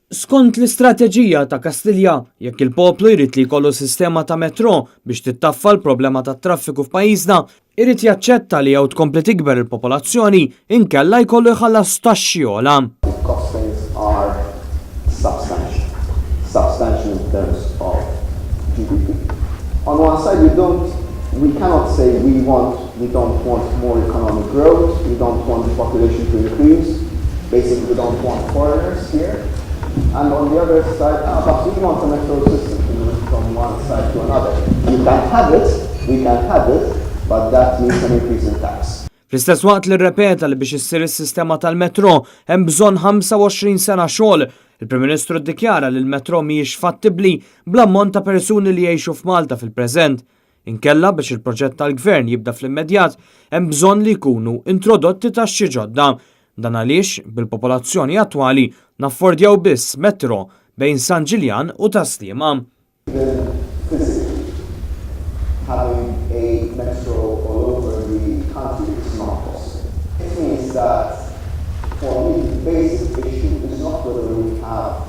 Skont l-istrateġija ta' Kastilja, jekk il-poplu jrid li jkollu sistema ta' metro biex tittaffa l-problema tat traffiku f'pajjiżna, irid jaċċetta li jew tkompli tikber il-popolazzjoni inkella jkollu jħallas taxxi ogħla. Substantial in terms of GDP. On one side, we cannot say we don't want more economic growth, we don't want the population to increase, basically we don't want foreigners here. And on the other side, but we want a metro system to move from one side to another. You can have it, we can have it, but that means an increase in tax. Fl-istess waqt li rrepeta li biex issir is-sistema tal-metro hemm bżonn 25 sena xogħol, il-Prim Ministru ddikjara li l-metro mhijiex fattibbli bl-ammont ta' persuni li jgħixu f'Malta fil-preżent. Inkella biex il-proġett tal-Gvern jibda fl-immedjat hemm bżonn li jkunu introdotti taxxi ġodda. Dan għaliex bil-popolazzjoni attwali naffordjaw biss metro bejn San Ġiljan u Taslima. Having a metro all over the country is not possible. It means that for me the basic issue is not whether we have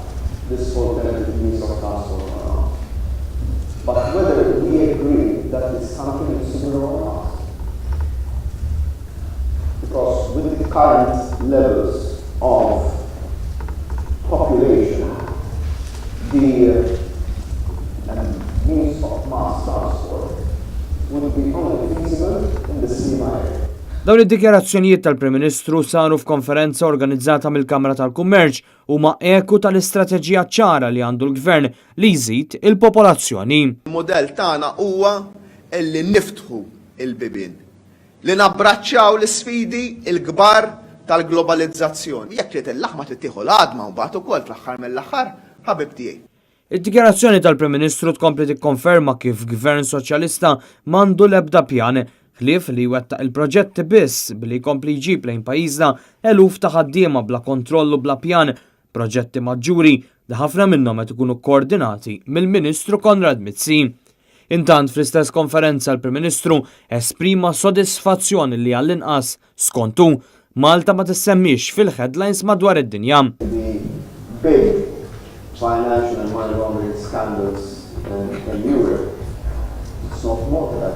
this alternative means of transport or not, but whether we agree that it's something suitable or not. Because with the current levels of population, the means of mass transport would be only feasible in the cinema area. Dawn id-dikjarazzjonijiet tal-Prim Ministru saru f'konferenza organizzata mill-Kamra tal-Kummerċ huma eku tal-istrateġija ċara li għandu l-Gvern li jżid il-popolazzjoni. Il-modell tagħna huwa li niftħu il-bibien, li nabbraċċjaw l-isfidi l-kbar tal-globalizzazzjoni. Jekk trid il-laħma tittieħu l-għadma u mbagħad ukoll fl-aħħar mill-aħħar ħabib tiegħi. Id-dikjarazzjoni tal-Prim Ministru tkompli tikkonferma kif Gvern Soċjalista m'għandu l-ebda pjan ħlief li jwettaq il-proġetti biss billi jkompli jġib lejn pajjiżna eluf ta' ħaddiema bla kontrollu bla pjan, proġetti maġġuri li ħafna minnhom qed ikunu kkoordinati mill-Ministru Konrad Mizzi. Intant fl-istess konferenza l-Prim Ministru esprima sodisfazzjoni li għall-inqas skontu Malta ma tissemmix fil-headlines madwar id-dinja. Big financial and money laundering scandals in Europe, it's not Malta that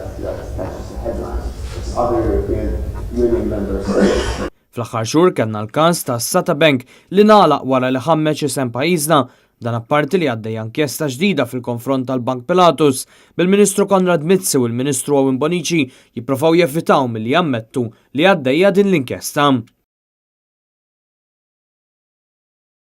catches the headlines, it's other European Union member states. Fl-aħħar xhur kellna l-każ ta' Sata Bank li nagħlaq wara li ħammeġ isem pajjiżna, dan apparti li għaddejja inkjesta ġdida fil-konfront tal-Bank Pilatus bil-Ministru Konrad Mizzi u l-Ministru Owen Bonici jippruvaw jevitaw milli jammettu li għaddejja din l-inkjesta.